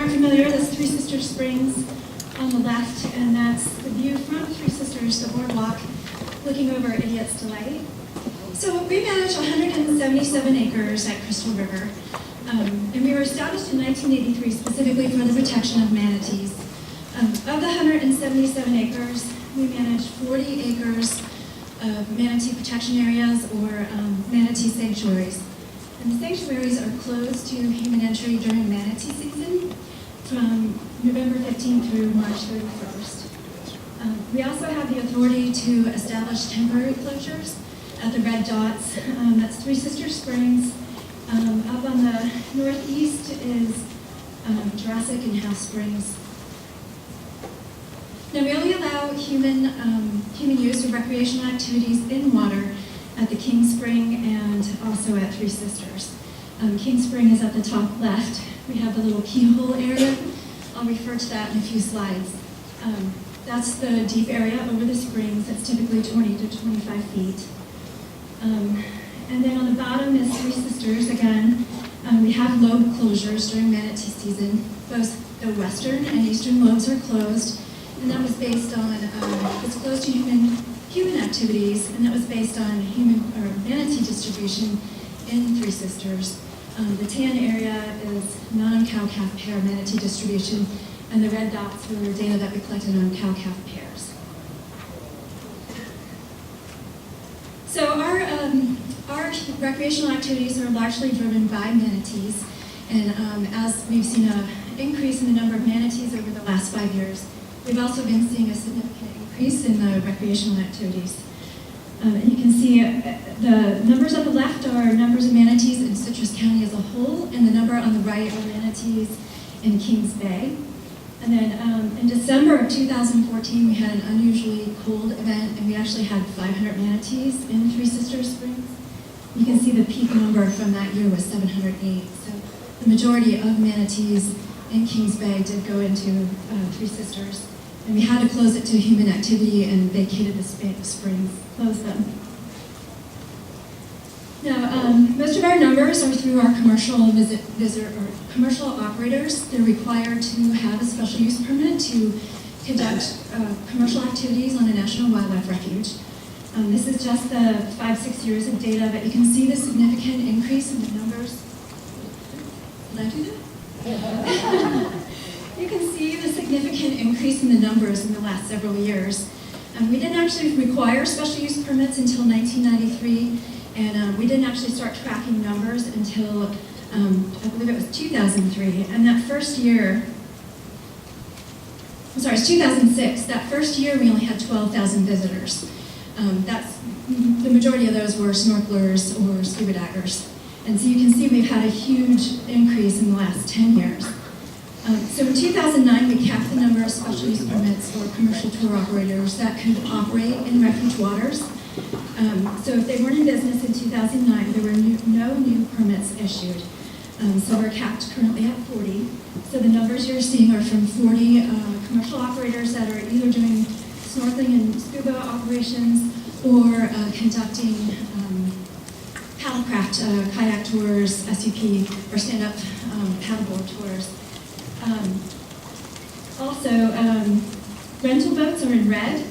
aren't familiar, that's Three Sisters Springs on the left, and that's the view from Three Sisters, the boardwalk, looking over Idiot's Delight. So we manage 177 acres at Crystal River, and we were established in 1983 specifically for the protection of manatees. Of the 177 acres, we manage 40 acres of manatee protection areas or manatee sanctuaries. And the sanctuaries are closed to human entry during manatee season from November 15th through March 31st. We also have the authority to establish temporary closures at the red dots. That's Three Sisters Springs. Up on the northeast is Jurassic and House Springs. Now, we only allow human use of recreational activities in water at the King Spring and also at Three Sisters. King Spring is at the top left. We have the little keyhole area. I'll refer to that in a few slides. That's the deep area over the springs. That's typically 20 to 25 feet. And then on the bottom is Three Sisters again. We have lobe closures during manatee season. Both the western and eastern lobes are closed. And that was based on, it's closed to human activities, and that was based on manatee distribution in Three Sisters. The tan area is non-cow-calf pair manatee distribution, and the red dots were data that we collected on cow-calf pairs. So our recreational activities are largely driven by manatees, and as we've seen an increase in the number of manatees over the last 5 years, we've also been seeing a significant increase in the recreational activities. And you can see the numbers on the left are numbers of manatees in Citrus County as a whole, and the number on the right are manatees in Kings Bay. And then in December of 2014, we had an unusually cold event, and we actually had 500 manatees in Three Sisters Springs. You can see the peak number from that year was 708. So the majority of manatees in Kings Bay did go into Three Sisters. And we had to close it to human activity and vacated the springs, closed them. Now, most of our numbers are through our commercial commercial operators. They're required to have a special use permit to conduct commercial activities on a national wildlife refuge. This is just the 5-6 years of data, but you can see the significant increase in the numbers. Did I do that? You can see the significant increase in the numbers in the last several years. We didn't actually require special use permits until 1993, and we didn't actually start tracking numbers until, I believe it was 2003. And that first year, I'm sorry, it's 2006. That first year, we only had 12,000 visitors. The majority of those were snorkelers or scuba divers. And so you can see we've had a huge increase in the last 10 years. So in 2009, we capped the number of special use permits for commercial tour operators that could operate in refuge waters. So if they weren't in business in 2009, there were no new permits issued. So we're capped currently at 40. So the numbers you're seeing are from 40 commercial operators that are either doing snorkeling and scuba operations or conducting paddlecraft, kayak tours, SUP, or stand-up paddleboard tours. Rental boats are in red.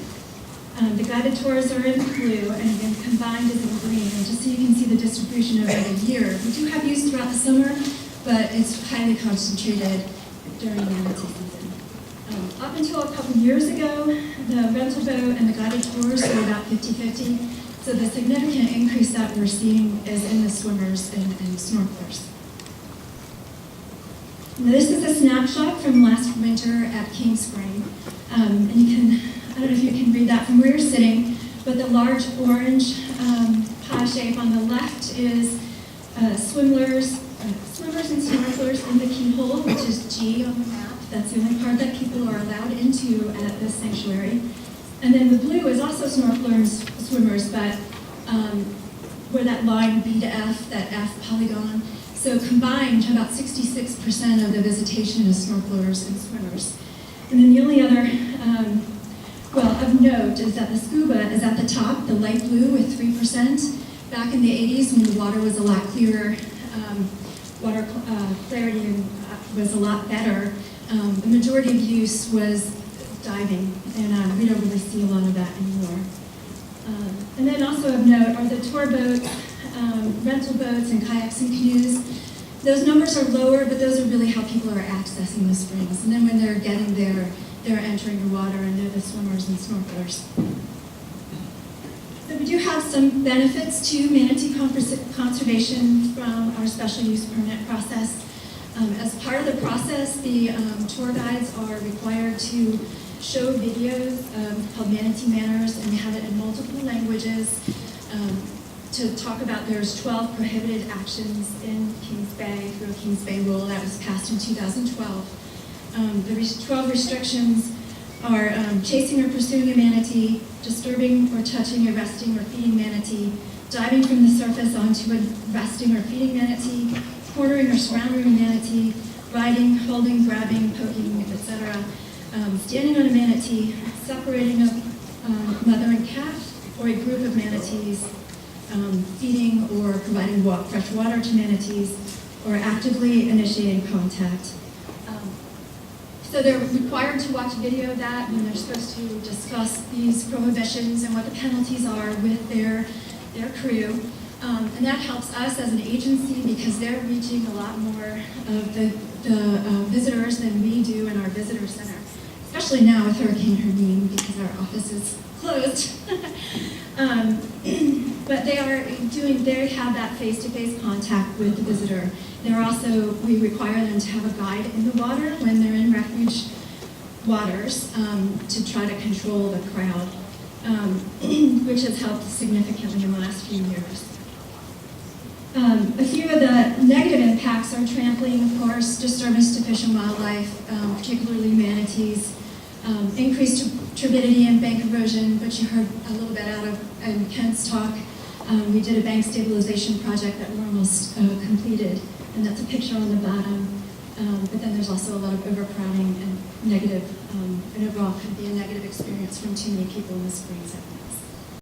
The guided tours are in blue, and again, combined is in green. And just so you can see the distribution over the year. We do have use throughout the summer, but it's highly concentrated during manatee season. Up until a couple years ago, the rental boat and the guided tours were about 50-50. So the significant increase that we're seeing is in the swimmers and snorkelers. Now, this is a snapshot from last winter at King Spring. And you can, I don't know if you can read that from where you're sitting, but the large orange pie shape on the left is swimmers and snorkelers in the keyhole, which is G on the map. That's the only part that people are allowed into at this sanctuary. And then the blue is also snorkelers, swimmers, but where that line B to F, that F polygon. So combined, about 66% of the visitation is snorkelers and swimmers. And then the only other, of note is that the scuba is at the top, the light blue with 3%. Back in the 80s, when the water was a lot clearer, water clarity was a lot better. The majority of use was diving, and we don't really see a lot of that anymore. And then also of note are the tour boats, rental boats, and kayaks and canoes. Those numbers are lower, but those are really how people are accessing the springs. And then when they're getting there, they're entering the water, and they're the swimmers and snorkelers. So we do have some benefits to manatee conservation from our special use permit process. As part of the process, the tour guides are required to show videos called Manatee Manners, and we have it in multiple languages to talk about there's 12 prohibited actions in Kings Bay through a Kings Bay rule that was passed in 2012. The 12 restrictions are chasing or pursuing a manatee, disturbing or touching a resting or feeding manatee, diving from the surface onto a resting or feeding manatee, cornering or surrounding a manatee, riding, holding, grabbing, poking, etc., standing on a manatee, separating a mother and calf or a group of manatees, feeding or providing fresh water to manatees, or actively initiating contact. So they're required to watch video of that when they're supposed to discuss these prohibitions and what the penalties are with their crew. And that helps us as an agency because they're reaching a lot more of the visitors than we do in our visitor center, especially now with Hurricane Hermine because our office is closed. But they have that face-to-face contact with the visitor. We require them to have a guide in the water when they're in refuge waters to try to control the crowd, which has helped significantly in the last few years. A few of the negative impacts are trampling, of course, disturbance to fish and wildlife, particularly manatees, increased turbidity and bank erosion, which you heard a little bit out of in Kent's talk. We did a bank stabilization project that we're almost completed, and that's a picture on the bottom. But then there's also a lot of overcrowding and negative, and overall could be a negative experience from too many people in the springs at once.